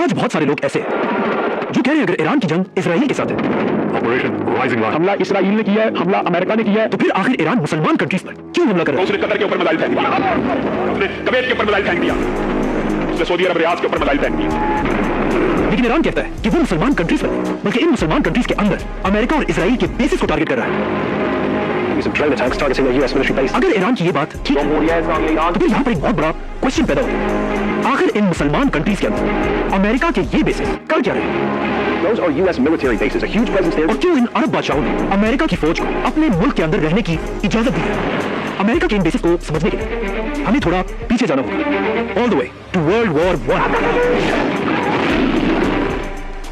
आज बहुत सारे लोग ऐसे हैं जो कह रहे हैं अगर ईरान की जंग इजराइल के साथ है, ऑपरेशन राइजिंग लायन, हमला इसराइल ने किया है, हमला अमेरिका ने किया है, तो फिर आखिर ईरान मुसलमान कंट्रीज पर क्यों हमला कर रहा है? उसने कतर के ऊपर मिसाइल फेंक दिया, उसने कुवैत के ऊपर मिसाइल फेंक दिया, उसने सऊदी अरब रियाद के ऊपर मिसाइल फेंक दिया। लेकिन ईरान कहता है कि वो मुसलमान कंट्रीज पर नहीं, बल्कि इन मुसलमान कंट्रीज के अंदर अमेरिका और इजराइल के बेसिस को टारगेट कर रहा है। अगर ईरान की ये बात ठीक है, तो फिर यहाँ पर एक बहुत बड़ा क्वेश्चन पैदा होता है, आखिर इन मुसलमान कंट्रीज के अंदर अमेरिका के ये बेसिस कर क्या रहे हैं? Those are US military bases, a huge presence there. और क्यों इन अरब बादशाहों ने अमेरिका की फौज को अपने मुल्क के अंदर रहने की इजाजत दी है? अमेरिका के इन बेसिस को समझने के लिए हमें थोड़ा पीछे जाना होगा, all the way to world war one.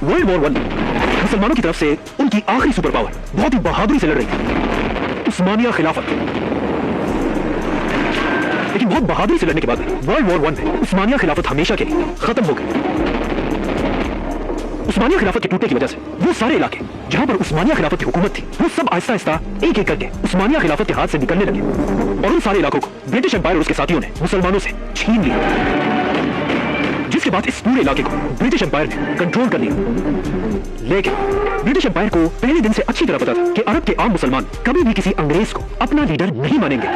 World war one मुसलमानों की तरफ से उनकी आखिरी सुपर पावर बहुत ही बहादुरी से लड़ रही थी, उस्मानिया खिलाफत। लेकिन बहुत बहादुरी से लड़ने के बाद वर्ल्ड वॉर वन में उस्मानिया खिलाफत हमेशा के लिए खत्म हो गई। उस्मानिया खिलाफत के टूटने की वजह से वो सारे इलाके जहां पर उस्मानिया खिलाफत की हुकूमत थी, वो सब आहिस्ता आहिस्ता एक एक करके उस्मानिया खिलाफत के हाथ से निकलने लगे और उन सारे इलाकों को ब्रिटिश एम्पायर और उसके साथियों ने मुसलमानों से छीन लिया, जिसके बाद इस पूरे इलाके को ब्रिटिश एम्पायर ने कंट्रोल कर लिया। लेकिन ब्रिटिश एम्पायर को पहले दिन से अच्छी तरह पता था कि अरब के आम मुसलमान कभी भी किसी अंग्रेज को अपना लीडर नहीं मानेंगे।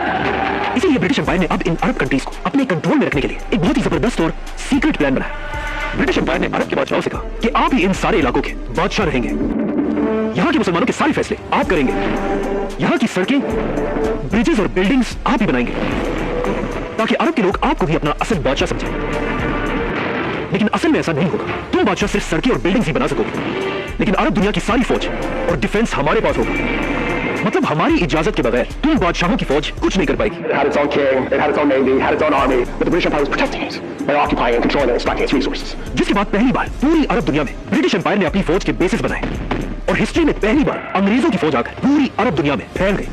इसीलिए ब्रिटिश एम्पायर ने अब इन अरब कंट्रीज को अपने कंट्रोल में रखने के लिए एक बहुत ही जबरदस्त और सीक्रेट प्लान बनाया। ब्रिटिश एम्पायर ने अरब के बादशाहों से कहा कि आप ही इन सारे इलाकों के बादशाह रहेंगे, यहाँ के मुसलमानों के सारे फैसले आप करेंगे, यहाँ की सड़कें, ब्रिजेस और बिल्डिंग्स आप ही बनाएंगे, ताकि अरब के लोग आपको भी अपना असल बादशाह समझें। लेकिन असल में ऐसा नहीं होगा, तुम बादशाह सिर्फ सड़कें और बिल्डिंग्स ही बना सकोगे, लेकिन अरब दुनिया की सारी फौज और डिफेंस हमारे पास होगा। मतलब हमारी इजाजत के बगैर तुम बादशाहों की फौज कुछ नहीं कर पाएगी। It had its own king, it had its own navy, it had its own army, but the British Empire was protecting it by occupying and controlling and extracting its resources. जिसके बाद पहली बार पूरी अरब दुनिया में ब्रिटिश एम्पायर ने अपनी फौज के बेसिस बनाए और हिस्ट्री में पहली बार अंग्रेजों की फौज आकर पूरी अरब दुनिया में फैल गई।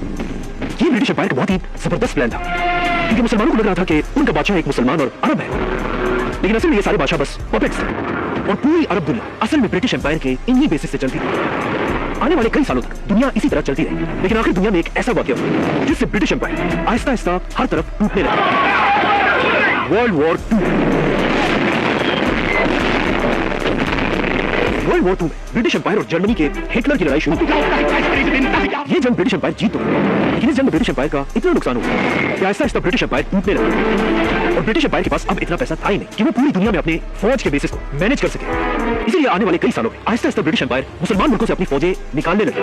ये ब्रिटिश एम्पायर का बहुत ही जबरदस्त प्लान था, क्योंकि मुसलमानों को लग रहा था कि उनका बादशाह एक मुसलमान और अरब है, लेकिन असल में ये सारे बादशाह बस पपेट्स थे और पूरी अरब दुनिया असल में ब्रिटिश एम्पायर के इन्हीं बेसिस से चलती थी। आने वाले कई सालों तक दुनिया इसी तरह चलती रही, लेकिन आखिर दुनिया में एक ऐसा वाकया हुआ जिससे ब्रिटिश एम्पायर आहिस्ता आहिस्ता हर तरफ टूटने लगा। World war two. World war two में ब्रिटिश एम्पायर और जर्मनी के हिटलर की लड़ाई शुरू हुई। ये जंग ब्रिटिश एम्पायर जीत तो गई, लेकिन इस जंग में ब्रिटिश एम्पायर का इतना नुकसान हुआ कि आहिस्ता आहिस्ता ब्रिटिश एम्पायर टूटने लगा और ब्रिटिश एम्पायर के पास अब इतना पैसा था ही नहीं कि वो पूरी दुनिया में अपने फौज के बेसिस को मैनेज कर सके। इसीलिए आने वाले कई सालों में आहिस्ता आहिस्ता ब्रिटिश एम्पायर मुसलमान मुल्कों से अपनी फौजें निकालने लगे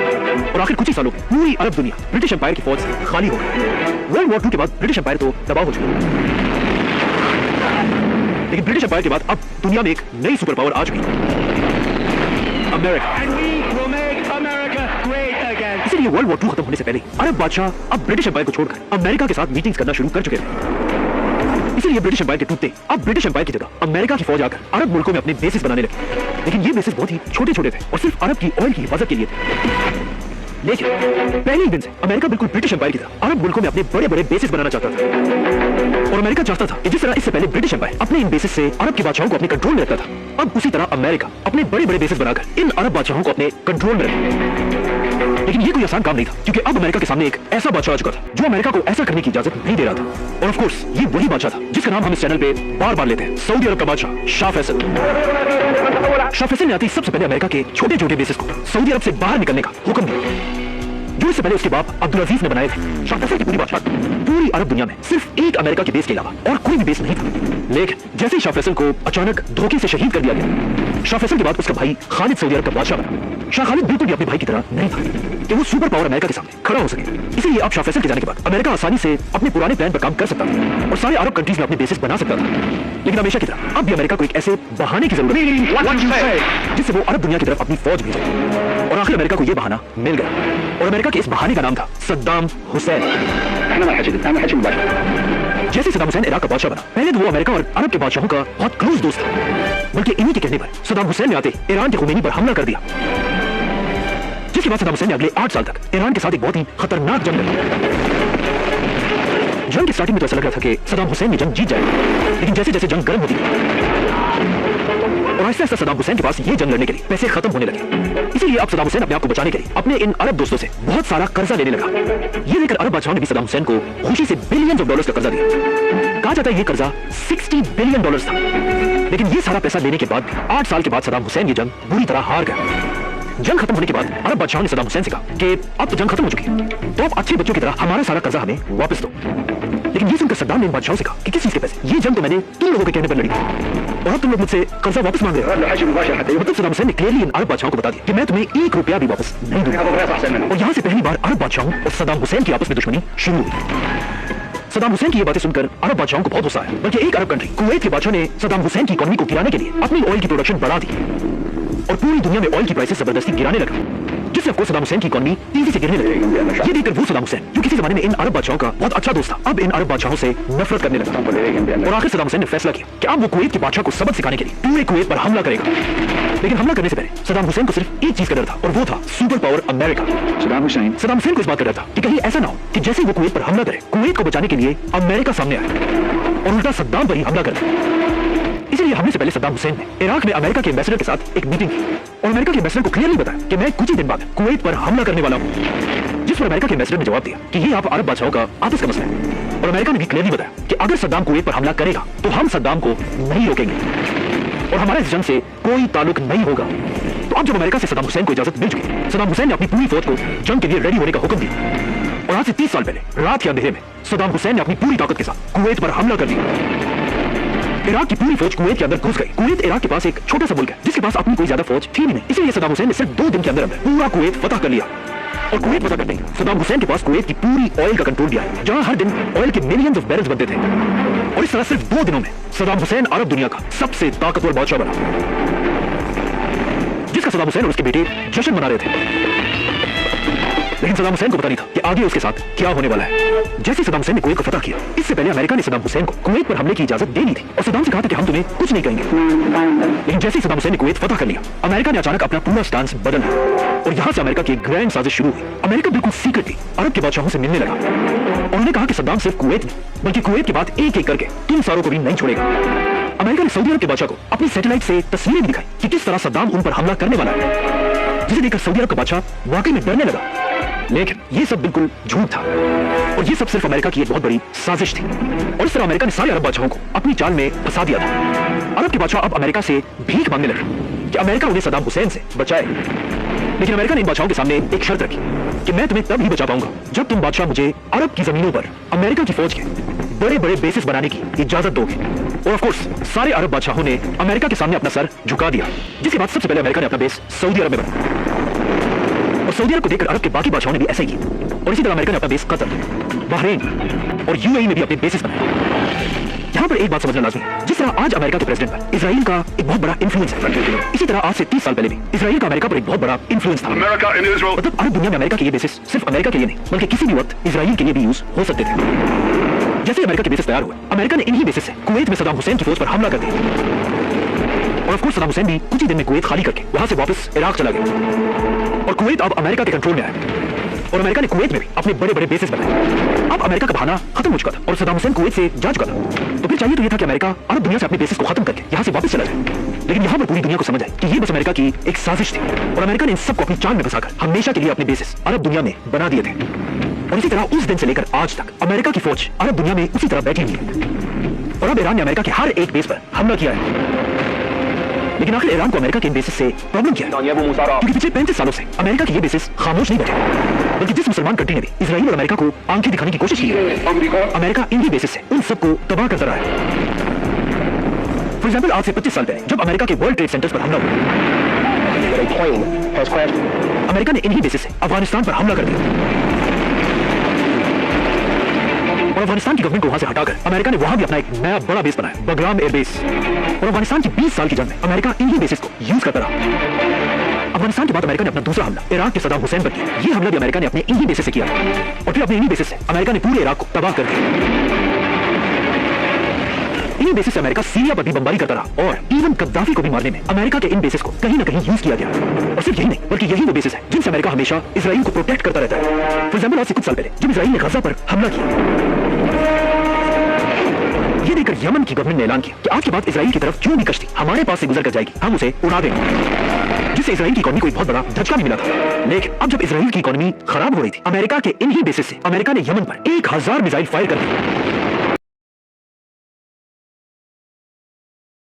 और आखिर कुछ ही सालों में पूरी अरब दुनिया ब्रिटिश एम्पायर की फौज से खाली हो गई। वर्ल्ड वॉर टू के बाद ब्रिटिश एम्पायर तो तबाह हो चुका, लेकिन ब्रिटिश एम्पायर के बाद अब दुनिया में एक नई सुपर पावर आ चुकी है, अमेरिका। इसीलिए वर्ल्ड वॉर टू खत्म होने से पहले अरब बादशाह अब ब्रिटिश एम्पायर को छोड़कर अमेरिका के साथ मीटिंग्स करना शुरू कर चुके थे। इसीलिए ब्रिटिश एम्पायर के टूटते अब ब्रिटिश एम्पायर की जगह अमेरिका की फौज आकर अरब मुल्कों में अपने बेसिस बनाने लगी, लेकिन ये बेसिस बहुत ही छोटे छोटे थे और सिर्फ अरब की ऑयल की हिफाजत के लिए थे। लेकिन पहले ही दिन से अमेरिका बिल्कुल ब्रिटिश एम्पायर की तरह अरब मुल्कों में अपने बड़े बड़े बेसिस बनाना चाहता था और अमेरिका चाहता था कि जिस तरह इससे पहले ब्रिटिश एम्पायर अपने इन बेसिस से अरब के बादशाहों को अपने कंट्रोल में रखता था, अब उसी तरह अमेरिका अपने बड़े बड़े बेसिस बनाकर इन अरब बादशाहों को अपने कंट्रोल में रखे। लेकिन ये कोई आसान काम नहीं था, क्योंकि अब अमेरिका के सामने एक ऐसा बादशाह आ चुका था जो अमेरिका को ऐसा करने की इजाजत नहीं दे रहा था। और ऑफ कोर्स ये वही बादशाह था जिसका नाम हम इस चैनल पे बार बार लेते हैं, सऊदी अरब का बादशाह शाह फैसल। शाह फैसल ने आते ही सबसे पहले अमेरिका के छोटे छोटे बेसिस को सऊदी अरब से बाहर निकलने का हुक्म दिया, जो इससे पहले उसके बाप अब्दुल अजीज ने बनाए थे। शाह फैसल की पूरी बादशाह पूरी अरब दुनिया में सिर्फ एक अमेरिका के बेस के अलावा और कोई भी बेस नहीं था। लेकिन जैसे ही शाह फैसल को अचानक धोखे से शहीद कर दिया गया, शाह फैसल के बाद उसका भाई खालिद सऊदी अरब का बादशाह बना। शाह खालिद बिल्कुल भी अपने भाई की तरह नहीं था कि वो सुपर पावर अमेरिका के सामने खड़ा हो सके। इसीलिए अब शाह फैसल के जाने के बाद अमेरिका आसानी से अपने पुराने प्लान पर काम कर सकता था और सारे अरब कंट्रीज में अपने बेसिस बना सकता था। लेकिन हमेशा की तरह अब भी अमेरिका को एक ऐसे बहाने की जरूरत है जिससे वो अरब दुनिया की तरफ अपनी फौज भेजे, और आखिर अमेरिका को यह बहाना मिल गया और अमेरिका के इस बहाने का नाम था सद्दाम हुसैन। जैसे सद्दाम हुसैन इराक का बादशाह बना, पहले तो वो अमेरिका और अरब के बादशाहों का बहुत क्लोज दोस्त था, बल्कि इन्हीं के कहने पर सद्दाम हुसैन ने आते ईरान के खुमैनी पर हमला कर दिया, जिसके बाद सद्दाम हुसैन ने अगले 8 साल तक ईरान के साथ एक बहुत ही खतरनाक जंग लड़ी। जंग की स्टार्टिंग में तो ऐसा लग रहा था कि सद्दाम हुसैन ने जंग जीत जाएगा, लेकिन जैसे जैसे जंग गर्म होती और आहिस्ता आहिस्ता सदाम हुसैन के पास ये जंग लड़ने के लिए पैसे खत्म होने लगे। इसीलिए अब सदाम हुसैन अपने आप को बचाने के लिए अपने इन अरब दोस्तों से बहुत सारा कर्जा लेने लगा। ये लेकर अरब बादशाहों ने भी सदाम हुसैन को खुशी से बिलियंस ऑफ डॉलर्स का कर्जा दिया। कहा जाता है ये कर्जा $60 बिलियन था। लेकिन ये सारा पैसा लेने के बाद भी 8 साल के बाद सदाम हुसैन ये जंग बुरी तरह हार गया। जंग खत्म होने के बाद अरब बादशाहों ने सदाम हुसैन से कहा कि अब तो जंग खत्म हो चुकी है, तो अब अच्छे बच्चों की तरह हमारा सारा कर्जा हमें वापस दो। लेकिन ये सुनकर सद्दाम ने इन बादशाहों से कहा कि किस चीज के पैसे? ये जंग तो मैंने तुम लोगों के कहने पर लड़ी और अब तुम लोग मुझसे कर्जा वापस मांग रहे हो। मतलब सद्दाम हुसैन ने क्लियरली इन अरब बादशाहों को बता दिया कि मैं तुम्हें ₹1 भी वापस नहीं दूंगा। और यहाँ से पहली बार अरब बादशाहों और सद्दाम हुसैन की आपस में दुश्मनी शुरू हुई। सदाम हुसैन की ये बातें सुनकर अरब बादशाहों को बहुत गुस्सा आया। बल्कि एक अरब कंट्री कुवैत के बादशाह ने सदाम हुसैन की इकोनॉमी को गिराने के लिए अपनी ऑयल की प्रोडक्शन बढ़ा दी और पूरी दुनिया में ऑयल की प्राइसेस जबरदस्ती गिराने लगा, जिससे आपको सदाम हुसैन की इकोनॉमी तेजी से गिरने लगी। ये देखकर वो सदाम हुसैन जो किसी जमाने में इन अरब बादशाहों का बहुत अच्छा दोस्त था, अब इन अरब बादशाहों से नफरत करने लगा। और आखिर सदाम हुसैन ने फैसला किया कि अब वो कुवैत के बादशाह को सबक सिखाने के लिए पूरे कुवैत पर हमला करेगा। लेकिन हमला करने से पहले सदाम हुसैन को सिर्फ एक चीज का डर था और वो था super power America. Saddam Hussain को इस बात का डर था कि कहीं ऐसा ना हो कि जैसे वो कुवैत पर हमला करे, कुवैत को बचाने के लिए अमेरिका सामने आए और उल्टा सद्दाम पर ही हमला कर दे। इसलिए हमले से पहले सद्दाम हुसैन ने इराक में अमेरिका के एम्बेसडर के साथ एक मीटिंग की और अमेरिका के एम्बेसडर को क्लियरली बताया कि मैं कुछ ही दिन बाद कुवैत पर हमला करने वाला हूं। जिस पर अमेरिका के एम्बेसडर ने जवाब दिया कि ये आप अरब बादशाहों का आपस का मसला है। और अमेरिका ने भी क्लियरली बताया कि अगर सद्दाम कुवैत पर हमला करेगा तो हम सद्दाम को नहीं रोकेंगे और हमारा इस जंग से कोई ताल्लुक नहीं होगा। तो अब जब अमेरिका से सद्दाम हुसैन को इजाजत मिल चुकी, सद्दाम हुसैन ने अपनी पूरी फौज को जंग के लिए रेडी होने का हुक्म दिया और आज से 30 साल पहले रात के अंधेरे में सद्दाम हुसैन ने अपनी पूरी ताकत के साथ कुवैत पर हमला कर दिया। इराक की पूरी फौज कुवैत के अंदर घुस गई। कुवैत इराक के पास एक छोटा सा मुल्क है जिसके पास अपनी कोई ज्यादा फौज थी नहीं, इसलिए सद्दाम हुसैन ने सिर्फ 2 दिन के अंदर पूरा कुवैत फतह कर लिया। और कुवैत फतह करते ही सद्दाम हुसैन के पास कुवैत की पूरी ऑयल का कंट्रोल दिया, जहां हर दिन ऑयल के मिलियंस ऑफ बैरल्स बनते थे। और इस तरह सिर्फ 2 दिनों में सद्दाम हुसैन अरब दुनिया का सबसे ताकतवर बादशाह बना, जिसका सद्दाम हुसैन और उसके बेटे जश्न मना रहे थे। लेकिन सद्दाम हुसैन को पता नहीं था कि आगे उसके साथ क्या होने वाला है। जैसे सद्दाम हुसैन ने कुवैत को फतह किया, इससे पहले अमेरिका ने सद्दाम हुसैन को कुवैत पर हमले की इजाजत दे दी थी और सद्दाम से कहा था कि हम तुम्हें कुछ नहीं कहेंगे। लेकिन जैसे ही सद्दाम हुसैन ने कुवैत फतह कर लिया, अमेरिका ने अचानक अपना पूरा स्टांस बदल दिया और यहाँ से अमेरिका की एक ग्रैंड साजिश शुरू हुई। अमेरिका बिल्कुल सीक्रेटली अरब के बादशाहों से मिलने लगा और उन्होंने कहा कि सद्दाम सिर्फ कुवैत नहीं बल्कि कुवैत के बाद एक एक करके तुम सारों को भी नहीं छोड़ेगा। अमेरिका ने सऊदी अरब के बादशाह को अपनी सैटेलाइट से तस्वीरें भी दिखाई कि किस तरह सद्दाम उन पर हमला करने वाला है, जिसे देखकर सऊदी अरब का बादशाह वाकई में डरने लगा। लेकिन ये सब बिल्कुल झूठ था और ये सब सिर्फ अमेरिका की एक बहुत बड़ी साजिश थी। और इस तरह अमेरिका ने सारे अरब बादशाहों को अपनी चाल में फंसा दिया था। अरब के बादशाह अब अमेरिका से भीख मांगने लगे कि अमेरिका उन्हें सद्दाम हुसैन से बचाए। लेकिन अमेरिका ने इन बादशाहों के सामने एक शर्त रखी कि मैं तुम्हें तब ही बचा पाऊंगा जब तुम बादशाह मुझे अरब की जमीनों पर अमेरिका की फौज के बड़े बड़े बेसिस बनाने की इजाजत दोगे। और ऑफ कोर्स सारे अरब बादशाहों ने अमेरिका के सामने अपना सर झुका दिया, जिसके बाद सबसे पहले अमेरिका ने अपना बेस सऊदी अरब में बनाया और सऊदी अरब को देखकर अरब के बाकी बादशाहों ने भी ऐसा ही किया। और इसी तरह अमेरिका ने अपना बेस कतर, बहरीन और यूएई में भी अपने बेसिस बनाए। यहाँ पर एक बात समझना लाजमी है, जिस तरह आज अमेरिका के प्रेसिडेंट पर इजराइल का एक बहुत बड़ा इन्फ्लुएंस है, इसी तरह आज से 30 साल पहले भी इजराइल का अमेरिका पर एक बहुत बड़ा इन्फ्लुएंस था। मतलब अरब दुनिया में अमेरिका के ये बेसिस सिर्फ अमेरिका के लिए नहीं बल्कि किसी भी वक्त इजराइल के लिए भी यूज हो सकते थे। जैसे अमेरिका के बेसिस तैयार हुए, अमेरिका ने इन्हीं बेसिस से कुवैत में सद्दाम हुसैन की फौज पर हमला कर दिया और ऑफ कोर्स सद्दाम हुसैन भी कुछ ही दिन में कुवैत खाली करके वहां से वापस इराक चला गया और कुवैत अब अमेरिका के कंट्रोल में आया और अमेरिका ने कुवैत में भी अपने बड़े बड़े बेसिस बनाए। अब अमेरिका का बहाना खत्म हो चुका था और सद्दाम हुसैन कुवैत से जा चुका था। तो फिर चाहिए तो ये था कि अमेरिका अरब दुनिया से अपने बेसिस को खत्म करके यहाँ से वापस चला जाए। लेकिन यहाँ पर पूरी दुनिया को समझ आए कि ये बस अमेरिका की एक साजिश थी और अमेरिका ने इन सबको अपनी चाल में फंसाकर हमेशा के लिए अपने बेसिस अरब दुनिया में बना दिए थे। और इसी तरह उस दिन से लेकर आज तक अमेरिका की फौज अरब दुनिया में उसी तरह बैठी हुई है और अब ईरान ने अमेरिका के हर एक बेस पर हमला किया है। लेकिन आखिर ईरान को अमेरिका के इन बेसिस से प्रॉब्लम क्या है? क्योंकि पिछले 35 सालों से अमेरिका के ये बेसिस खामोश नहीं बैठे, बल्कि जिस मुसलमान कंट्री ने भी इजराइल और अमेरिका को आंखें दिखाने की कोशिश की है, अमेरिका इन्हीं बेसिस से उन सबको तबाह करता रहा है। फॉर एग्जाम्पल आज से 25 साल पहले जब अमेरिका के वर्ल्ड ट्रेड सेंटर्स पर हमला हुआ, अमेरिका ने इन्हीं बेसिस से अफगानिस्तान पर हमला कर दिया और अफगानिस्तान की गवर्नमेंट को वहां से हटाकर अमेरिका ने वहां भी अपना एक नया बड़ा बेस बनाया, बगराम एयरबेस। और अफगानिस्तान की 20 साल की जंग में अमेरिका इन्हीं बेसिस को यूज करता रहा। अफगानिस्तान के बाद अमेरिका ने अपना दूसरा हमला इराक के सद्दाम हुसैन पर किया। ये हमला भी अमेरिका ने अपने इन्हीं बेसिस से किया और फिर अपने इन्हीं बेसिस से अमेरिका ने पूरे इराक को तबाह कर दिया। इन्हीं बेसिस से अमेरिका सीरिया पर भी बमबारी करता रहा और इवन गद्दाफी को भी मारने में अमेरिका के इन बेसिस को कहीं ना कहीं यूज किया गया। और सिर्फ यही नहीं बल्कि यही वो बेसिस है जिनसे अमेरिका हमेशा इजराइल को प्रोटेक्ट करता रहता है। फॉर एग्जाम्पल आज से कुछ साल पहले जब इजराइल ने गजा पर हमला किया, ये देकर यमन की गवर्नमेंट ने ऐलान किया कि आज के बाद इजराइल की तरफ जो भी कश्ती हमारे पास से गुजर कर जाएगी हम उसे उड़ा देंगे, जिससे इजराइल की इकोनॉमी को एक बहुत बड़ा झटका भी मिला था। लेकिन अब जब इजराइल की इकोनॉमी खराब हो रही थी, अमेरिका के इन ही बेसिस से अमेरिका ने यमन पर 1000 मिसाइल फायर कर दिए।